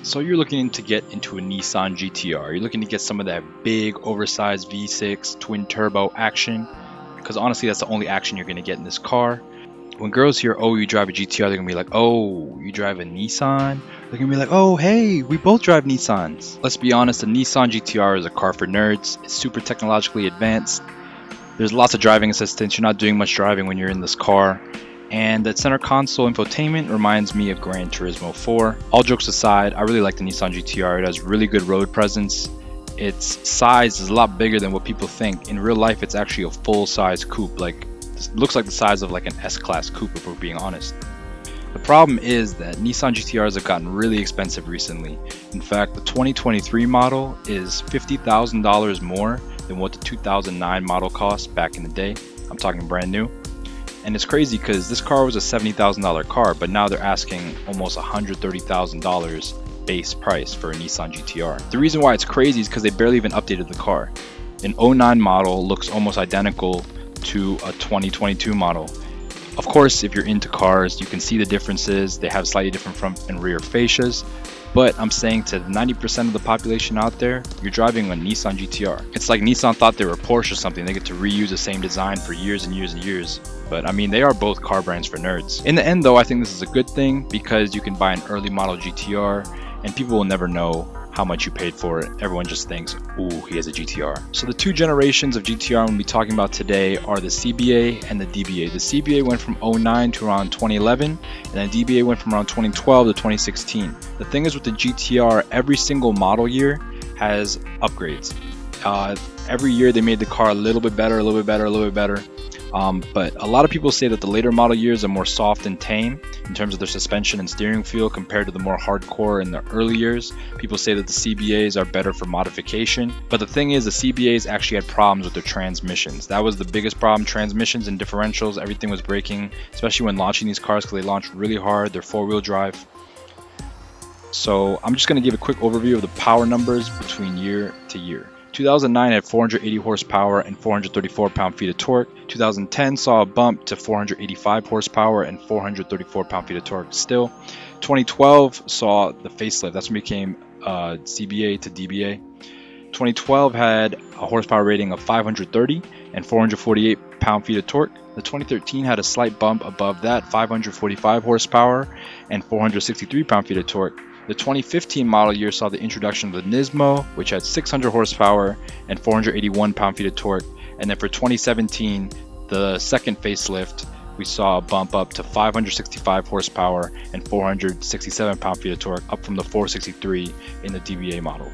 So you're looking to get into a Nissan GTR. You're looking to get some of that big, oversized V6 twin turbo action, because honestly, that's the only action you're going to get in this car. When girls hear, oh, you drive a GTR, they're going to be like, oh, you drive a Nissan? They're going to be like, oh, hey, we both drive Nissans. Let's be honest, the Nissan GTR is a car for nerds. It's super technologically advanced. There's lots of driving assistance. You're not doing much driving when you're in this car. And that center console infotainment reminds me of Gran Turismo 4. All jokes aside, I really like the Nissan GTR. It has really good road presence. Its size is a lot bigger than what people think. In real life, it's actually a full-size coupe. It looks like the size of like an S-Class coupe, if we're being honest. The problem is that Nissan GTRs have gotten really expensive recently. In fact, the 2023 model is $50,000 more than what the 2009 model cost back in the day. I'm talking brand new. And it's crazy because this car was a $70,000 car, but now they're asking almost $130,000 base price for a Nissan GTR. The reason why it's crazy is because they barely even updated the car. An 09 model looks almost identical to a 2022 model. Of course, if you're into cars, you can see the differences. They have slightly different front and rear fascias. But I'm saying to 90% of the population out there, you're driving a Nissan GTR. It's like Nissan thought they were Porsche or something. They get to reuse the same design for years and years and years. But I mean, they are both car brands for nerds. In the end though, I think this is a good thing because you can buy an early model GTR and people will never know how much you paid for it. Everyone just thinks, ooh, he has a GTR. So the two generations of GTR I'm going to be talking about today are the CBA and the DBA. The CBA went from 09 to around 2011, and the DBA went from around 2012 to 2016. The thing is with the GTR, every single model year has upgrades. Every year they made the car a little bit better, a little bit better, a little bit better. But a lot of people say that the later model years are more soft and tame in terms of their suspension and steering feel compared to the more hardcore in the early years. People say that the CBAs are better for modification. But the thing is, the CBAs actually had problems with their transmissions. That was the biggest problem. Transmissions and differentials, everything was breaking, especially when launching these cars because they launched really hard. They're four-wheel drive. So I'm just going to give a quick overview of the power numbers between year to year. 2009 had 480 horsepower and 434 pound-feet of torque. 2010 saw a bump to 485 horsepower and 434 pound-feet of torque still. 2012 saw the facelift. That's when it became CBA to DBA. 2012 had a horsepower rating of 530 and 448 pound-feet of torque. The 2013 had a slight bump above that, 545 horsepower and 463 pound-feet of torque. The 2015 model year saw the introduction of the Nismo, which had 600 horsepower and 481 pound-feet of torque. And then for 2017, the second facelift, we saw a bump up to 565 horsepower and 467 pound-feet of torque, up from the 463 in the DBA model.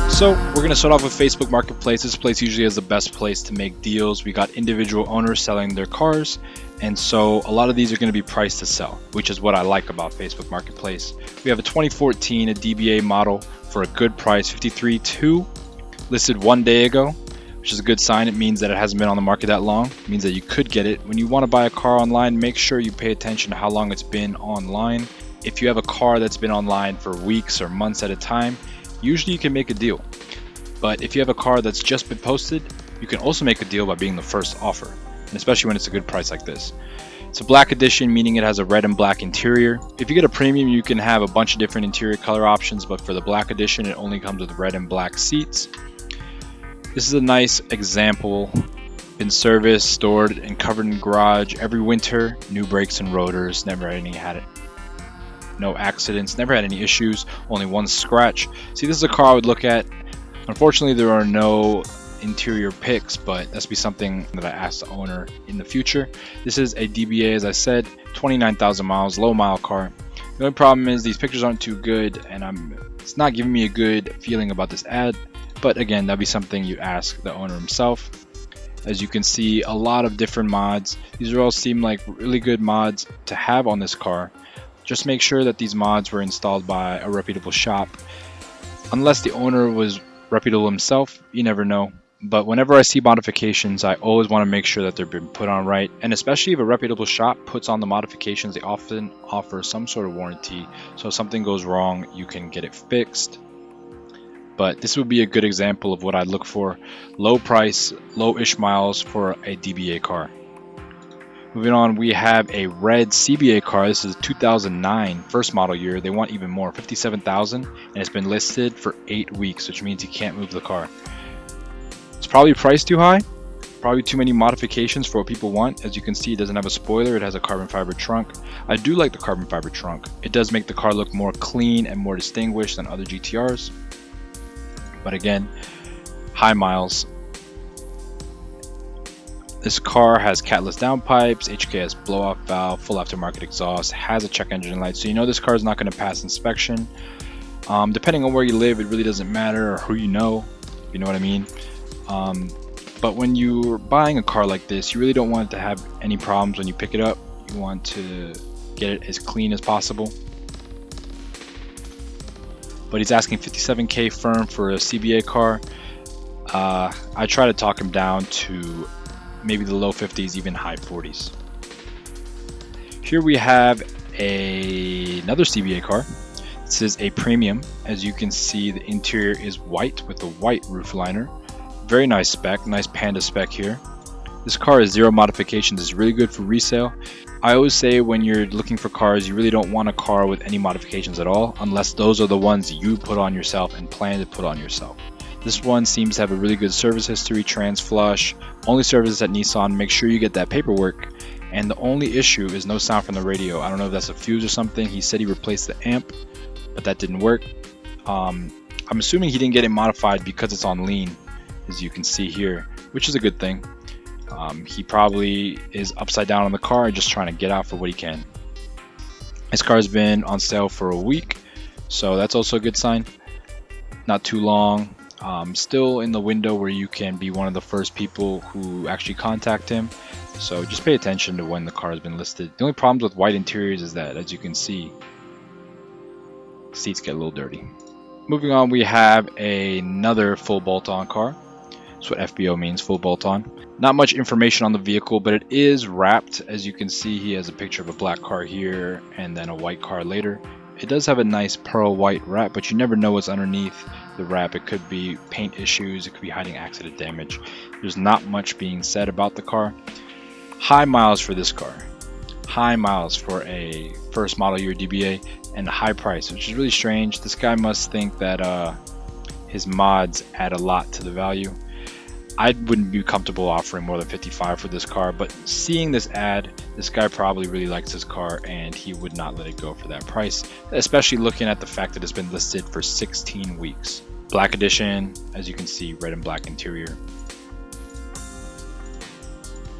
So we're going to start off with Facebook Marketplace. This place usually is the best place to make deals. We got individual owners selling their cars, and so a lot of these are going to be priced to sell, which is what I like about Facebook Marketplace. We have a 2014 a DBA model for a good price, $53,200, listed 1 day ago, which is a good sign. It means that it hasn't been on the market that long. It means that you could get it. When you want to buy a car online, make sure you pay attention to how long it's been online. If you have a car that's been online for weeks or months at a time, usually you can make a deal. But if you have a car that's just been posted, you can also make a deal by being the first offer, and especially when it's a good price like this. It's a black edition, meaning it has a red and black interior. If you get a premium, you can have a bunch of different interior color options, but for the black edition, it only comes with red and black seats. This is a nice example. Been serviced, stored, and covered in garage every winter. New brakes and rotors, never had it. No accidents, never had any issues, only one scratch. See, this is a car I would look at. Unfortunately, there are no interior pics, but that's be something that I ask the owner in the future. This is a DBA, as I said, 29,000 miles, low mile car. The only problem is these pictures aren't too good, and it's not giving me a good feeling about this ad. But again, that'd be something you ask the owner himself. As you can see, a lot of different mods. These all seem like really good mods to have on this car. Just make sure that these mods were installed by a reputable shop. Unless the owner was reputable himself, you never know. But whenever I see modifications, I always want to make sure that they've been put on right. And especially if a reputable shop puts on the modifications, they often offer some sort of warranty. So if something goes wrong, you can get it fixed. But this would be a good example of what I'd look for. Low price, low-ish miles for a DBA car. Moving on, we have a red CBA car. This is 2009, first model year. They want even more, 57,000, and it's been listed for 8 weeks, which means you can't move the car. It's probably priced too high, probably too many modifications for what people want. As you can see, it doesn't have a spoiler, it has a carbon fiber trunk. I do like the carbon fiber trunk. It does make the car look more clean and more distinguished than other GTRs. But again, high miles. This car has catless downpipes, HKS blow-off valve, full aftermarket exhaust, has a check engine light, so you know this car is not going to pass inspection. Depending on where you live, it really doesn't matter, or who you know what I mean. But when you're buying a car like this, you really don't want it to have any problems when you pick it up. You want to get it as clean as possible. But he's asking 57K firm for a CBA car. I try to talk him down to maybe the low 50s, even high 40s. Here we have another CBA car. This is a premium. As you can see, the interior is white with a white roof liner. Very nice spec, nice Panda spec here. This car is zero modifications. It's really good for resale. I always say when you're looking for cars, you really don't want a car with any modifications at all, unless those are the ones you put on yourself and plan to put on yourself. This one seems to have a really good service history, trans flush, only services at Nissan. Make sure you get that paperwork. And the only issue is no sound from the radio. I don't know if that's a fuse or something. He said he replaced the amp, but that didn't work. I'm assuming he didn't get it modified because it's on lean, as you can see here, which is a good thing. He probably is upside down on the car and just trying to get out for what he can. This car has been on sale for a week, so that's also a good sign. Not too long. Still in the window where you can be one of the first people who actually contact him, so just pay attention to when the car has been listed. The only problems with white interiors is that, as you can see, seats get a little dirty. Moving on, we have another full bolt-on car. That's what FBO means, full bolt-on. Not much information on the vehicle, but it is wrapped. As you can see, he has a picture of a black car here and then a white car later. It does have a nice pearl white wrap, but you never know what's underneath the wrap. It could be paint issues, it could be hiding accident damage. There's not much being said about the car. High miles for this car. High miles for a first model year DBA, and a high price, which is really strange. This guy must think that his mods add a lot to the value. I wouldn't be comfortable offering more than 55 for this car, but seeing this ad, this guy probably really likes this car and he would not let it go for that price, especially looking at the fact that it's been listed for 16 weeks. Black edition, as you can see, red and black interior.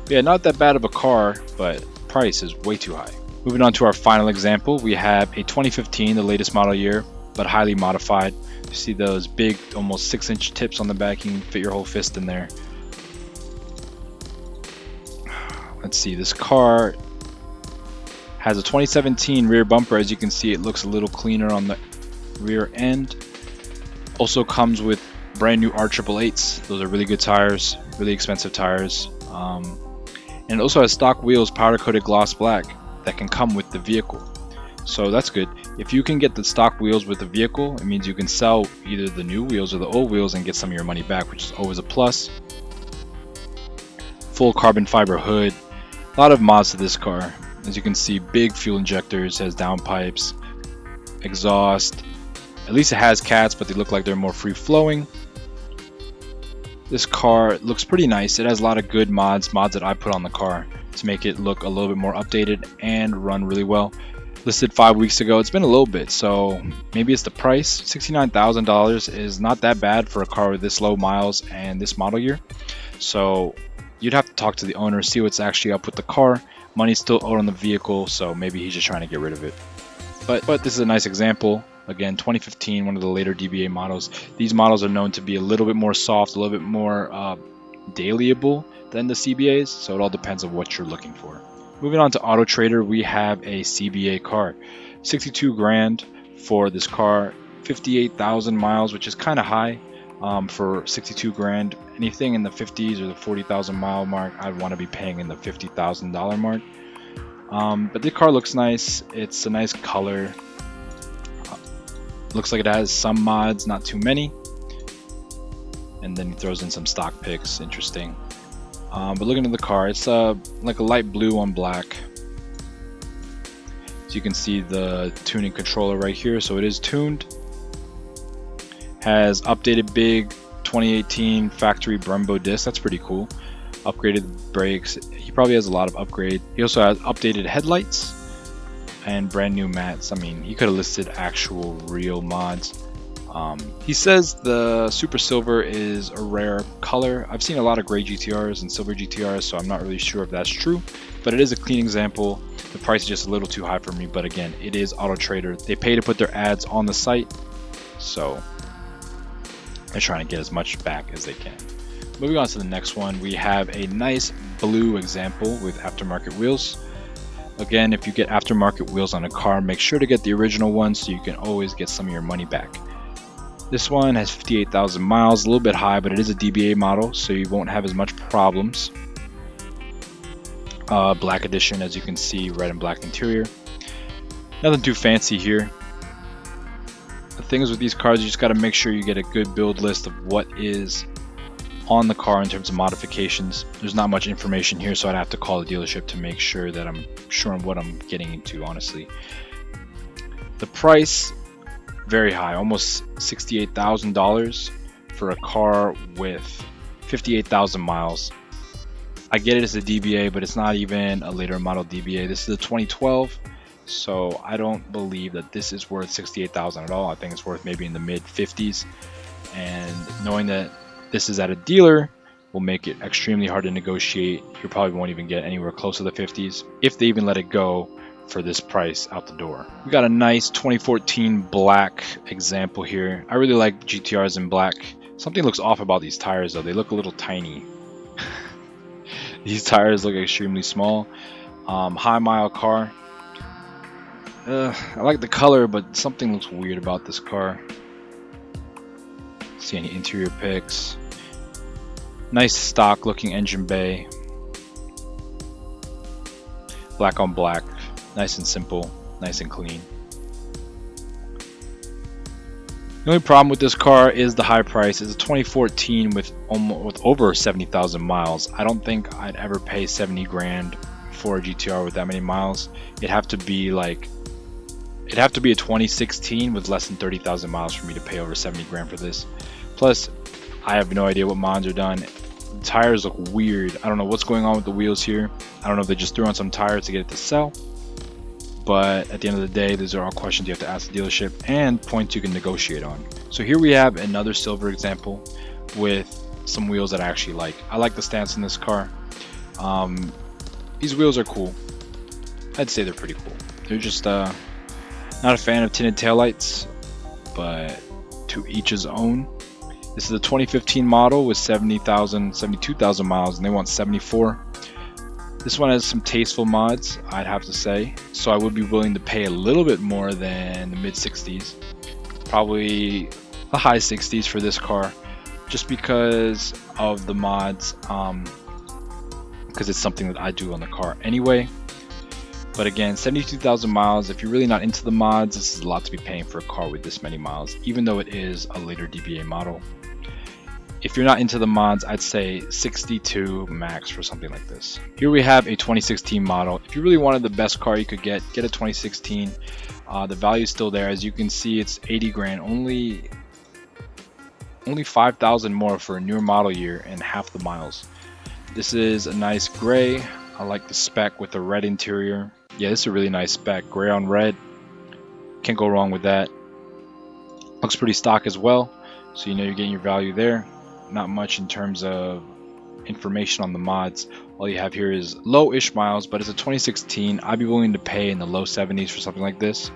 Yeah, not that bad of a car, but price is way too high. Moving on to our final example, we have a 2015, the latest model year, but highly modified. You see those big, almost 6-inch tips on the back. You can fit your whole fist in there. Let's see, this car has a 2017 rear bumper. As you can see, it looks a little cleaner on the rear end. Also comes with brand new R888s. Those are really good tires, really expensive tires. And it also has stock wheels, powder coated gloss black, that can come with the vehicle. So that's good. If you can get the stock wheels with the vehicle, it means you can sell either the new wheels or the old wheels and get some of your money back, which is always a plus. Full carbon fiber hood. A lot of mods to this car. As you can see, big fuel injectors, has downpipes, exhaust. At least it has cats, but they look like they're more free flowing. This car looks pretty nice. It has a lot of good mods that I put on the car to make it look a little bit more updated and run really well. Listed 5 weeks ago. It's been a little bit, so maybe it's the price. $69,000 is not that bad for a car with this low miles and this model year. So you'd have to talk to the owner, see what's actually up with the car. Money's still owed on the vehicle, so maybe he's just trying to get rid of it. But this is a nice example. Again, 2015, one of the later DBA models. These models are known to be a little bit more soft, a little bit more dailyable than the CBAs, so it all depends on what you're looking for. Moving on to Autotrader, we have a CBA car. 62 grand for this car, 58,000 miles, which is kind of high for 62 grand. Anything in the 50s or the 40,000 mile mark, I'd want to be paying in the $50,000 mark. But the car looks nice. It's a nice color. Looks like it has some mods, not too many. And then he throws in some stock pics. Interesting. But looking at the car, it's like a light blue on black. So you can see the tuning controller right here, so it is tuned. Has updated big 2018 factory Brembo disc, that's pretty cool. Upgraded brakes, he probably has a lot of upgrade. He also has updated headlights and brand new mats. I mean, he could have listed actual real mods. He says the Super Silver is a rare color. I've seen a lot of gray GTRs and silver GTRs, so I'm not really sure if that's true, but it is a clean example. The price is just a little too high for me, but again, it is Autotrader. They pay to put their ads on the site, so they're trying to get as much back as they can. Moving on to the next one, we have a nice blue example with aftermarket wheels. Again, if you get aftermarket wheels on a car, make sure to get the original ones so you can always get some of your money back. This one has 58,000 miles, a little bit high, but it is a DBA model, so you won't have as much problems. Black edition, as you can see, red and black interior. Nothing too fancy here. The thing is with these cars, you just got to make sure you get a good build list of what is on the car in terms of modifications. There's not much information here, so I'd have to call the dealership to make sure that I'm sure on what I'm getting into, honestly. The price, very high, almost $68,000 for a car with 58,000 miles. I get it as a DBA, but it's not even a later model DBA. This is a 2012, so I don't believe that this is worth $68,000 at all. I think it's worth maybe in the mid 50s, and knowing that this is at a dealer will make it extremely hard to negotiate. You probably won't even get anywhere close to the 50s if they even let it go for this price out the door. We got a nice 2014 black example here. I really like GTRs in black. Something looks off about these tires though. They look a little tiny. These tires look extremely small. High mile car. I like the color, but something looks weird about this car. See any interior pics. Nice stock looking engine bay. Black on black. Nice and simple, nice and clean. The only problem with this car is the high price. It's a 2014 with over 70,000 miles. I don't think I'd ever pay 70 grand for a GTR with that many miles. It'd have to be a 2016 with less than 30,000 miles for me to pay over 70 grand for this. Plus, I have no idea what mods are done. The tires look weird. I don't know what's going on with the wheels here. I don't know if they just threw on some tires to get it to sell. But at the end of the day, these are all questions you have to ask the dealership and points you can negotiate on. So here we have another silver example with some wheels that I actually like. I like the stance in this car. These wheels are cool. I'd say they're pretty cool. They're just not a fan of tinted taillights, but to each his own. This is a 2015 model with 72,000 miles, and they want 74. This one has some tasteful mods, I'd have to say, so I would be willing to pay a little bit more than the mid 60s, probably the high 60s for this car, just because of the mods, because it's something that I do on the car anyway. But again, 72,000 miles, if you're really not into the mods, this is a lot to be paying for a car with this many miles, even though it is a later DBA model. If you're not into the mods, I'd say 62 max for something like this. Here we have a 2016 model. If you really wanted the best car you could get a 2016. The value is still there. As you can see, it's 80 grand, only 5,000 more for a newer model year and half the miles. This is a nice gray. I like the spec with the red interior. Yeah, this is a really nice spec, gray on red. Can't go wrong with that. Looks pretty stock as well, so you know you're getting your value there. Not much in terms of information on the mods. All you have here is low-ish miles, but it's a 2016. I'd be willing to pay in the low 70s for something like this.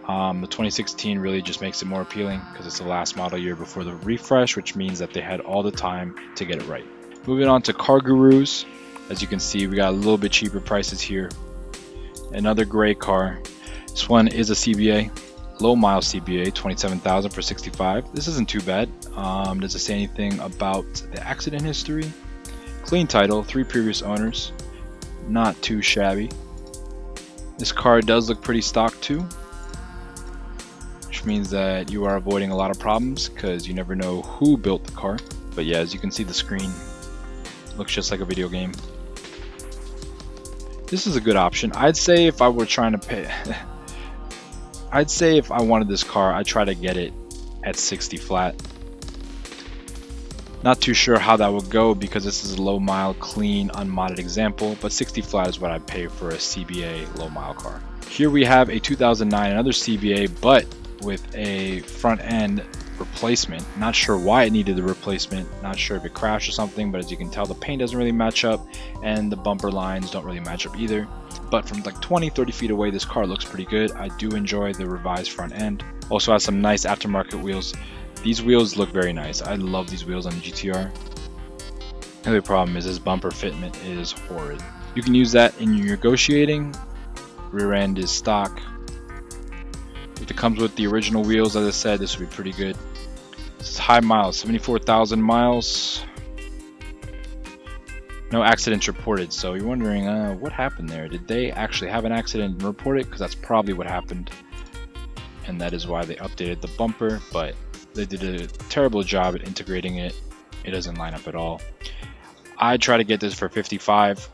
The 2016 really just makes it more appealing because it's the last model year before the refresh, which means that they had all the time to get it right. Moving on to CarGurus. As you can see, we got a little bit cheaper prices here. Another gray car. This one is a CBA. Low mile CBA, 27,000 for 65. This isn't too bad. Does it say anything about the accident history? Clean title, 3 previous owners. Not too shabby. This car does look pretty stock too, which means that you are avoiding a lot of problems because you never know who built the car. But yeah, as you can see, the screen Looks just like a video game. This is a good option. I'd say if I were trying to pay I'd say if I wanted this car, I'd try to get it at 60 flat. Not too sure how that would go because this is a low mile, clean, unmodded example, but 60 flat is what I'd pay for a CBA low mile car. Here we have a 2009, another CBA, but with a front end replacement. Not sure why it needed the replacement, not sure if it crashed or something, but as you can tell, the paint doesn't really match up and the bumper lines don't really match up either. But from like 20-30 feet away, this car looks pretty good. I do enjoy the revised front end. Also has some nice aftermarket wheels. These wheels look very nice. I love these wheels on the GTR. The only problem is this bumper fitment is horrid. You can use that in your negotiating. Rear end is stock. If it comes with the original wheels, as I said, this would be pretty good. This is high miles, 74,000 miles. No accidents reported, so you're wondering what happened there. Did they actually have an accident and report it? Because that's probably what happened. And that is why they updated the bumper, but they did a terrible job at integrating it. It doesn't line up at all. I try to get this for 55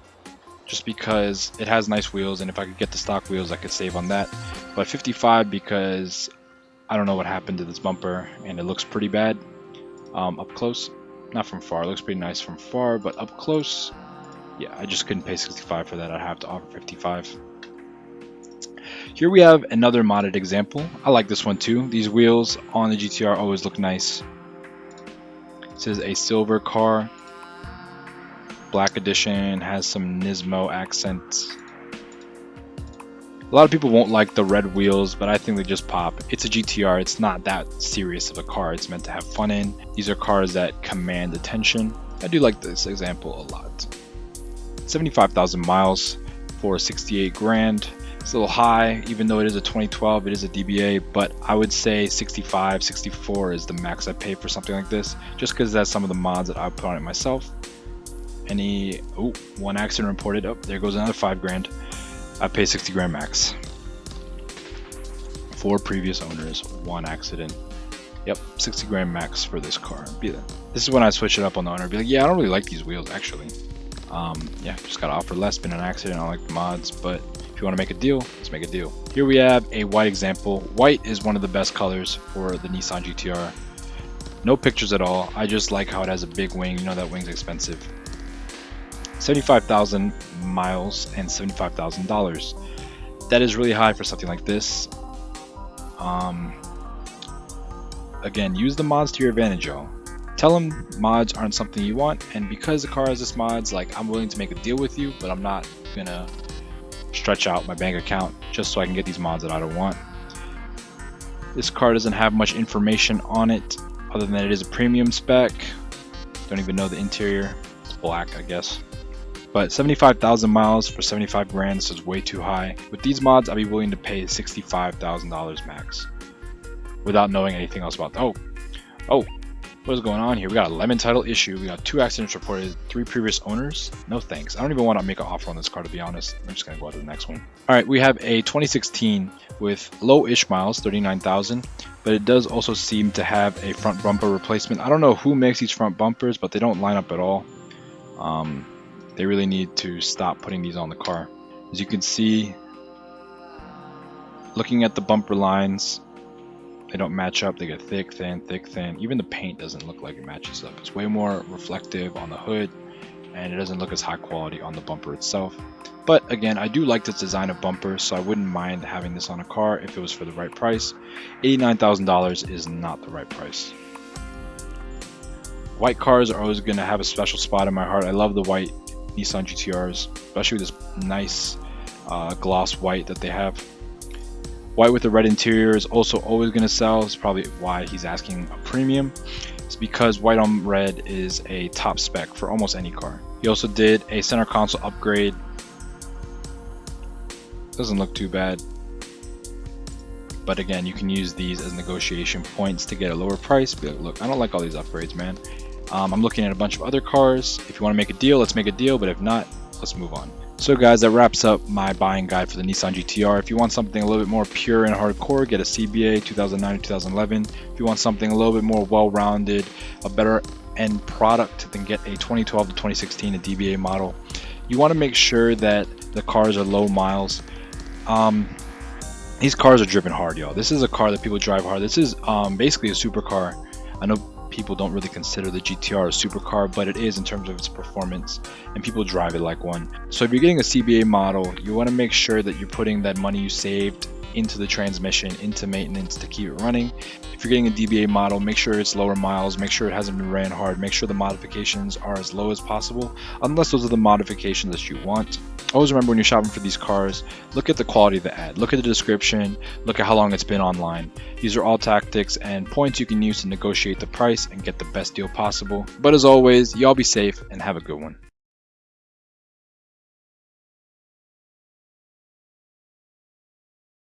just because it has nice wheels, and if I could get the stock wheels I could save on that. But 55 because I don't know what happened to this bumper and it looks pretty bad up close. Not from far, it looks pretty nice from far, but up close, yeah, I just couldn't pay 65 for that. I'd have to offer 55. Here we have another modded example. I like this one too. These wheels on the GTR always look nice. This is a silver car. Black edition, has some Nismo accents. A lot of people won't like the red wheels, but I think they just pop. It's a GTR, it's not that serious of a car. It's meant to have fun in. These are cars that command attention. I do like this example a lot. 75,000 miles for 68 grand. It's a little high, even though it is a 2012, it is a DBA, but I would say 65, 64 is the max I pay for something like this, just because that's some of the mods that I put on it myself. One accident reported. Oh, there goes another 5 grand. I pay 60 grand max. 4 previous owners, 1 accident. Yep, 60 grand max for this car. This is when I switch it up on the owner. Be like, yeah, I don't really like these wheels actually. Yeah, just gotta offer less. Been an accident. I don't like the mods, but if you want to make a deal, let's make a deal. Here we have a white example. White is one of the best colors for the Nissan GTR. No pictures at all. I just like how it has a big wing. You know that wing's expensive. 75,000 miles and $75,000. That is really high for something like this. Again, use the mods to your advantage, y'all. Tell them mods aren't something you want, and because the car has this mods, like, I'm willing to make a deal with you, but I'm not gonna stretch out my bank account just so I can get these mods that I don't want. This car doesn't have much information on it other than it is a premium spec. Don't even know the interior. It's black, I guess. But 75,000 miles for 75 grand, this is way too high. With these mods, I'd be willing to pay $65,000 max without knowing anything else about them. Oh, what is going on here? We got a lemon title issue. We got 2 accidents reported, 3 previous owners. No thanks. I don't even want to make an offer on this car, to be honest. I'm just going to go on to the next one. All right, we have a 2016 with low-ish miles, 39,000, but it does also seem to have a front bumper replacement. I don't know who makes these front bumpers, but they don't line up at all. They really need to stop putting these on the car. As you can see, looking at the bumper lines, they don't match up. They get thick, thin, thick, thin. Even the paint doesn't look like it matches up. It's way more reflective on the hood, and it doesn't look as high quality on the bumper itself. But again, I do like this design of bumper, so I wouldn't mind having this on a car if it was for the right price. $89,000 is not the right price. White cars are always going to have a special spot in my heart. I love the white Nissan GTRs, especially this nice gloss white that they have. White with the red interior is also always going to sell. It's probably why he's asking a premium. It's because white on red is a top spec for almost any car. He also did a center console upgrade. Doesn't look too bad. But again, you can use these as negotiation points to get a lower price. Be like, look, I don't like all these upgrades, man. I'm looking at a bunch of other cars. If you want to make a deal, let's make a deal. But if not, let's move on. So guys, that wraps up my buying guide for the Nissan GTR. If you want something a little bit more pure and hardcore, get a CBA 2009 or 2011. If you want something a little bit more well-rounded, a better end product than get a 2012 to 2016 a DBA model. You want to make sure that the cars are low miles. These cars are driven hard, y'all. This is a car that people drive hard. This is basically a supercar. I know people don't really consider the GTR a supercar, but it is in terms of its performance, and people drive it like one. So if you're getting a CBA model, you want to make sure that you're putting that money you saved into the transmission, into maintenance to keep it running. If you're getting a DBA model, make sure it's lower miles, make sure it hasn't been ran hard, make sure the modifications are as low as possible, unless those are the modifications that you want. Always remember when you're shopping for these cars, look at the quality of the ad, look at the description, look at how long it's been online. These are all tactics and points you can use to negotiate the price and get the best deal possible. But as always, y'all be safe and have a good one.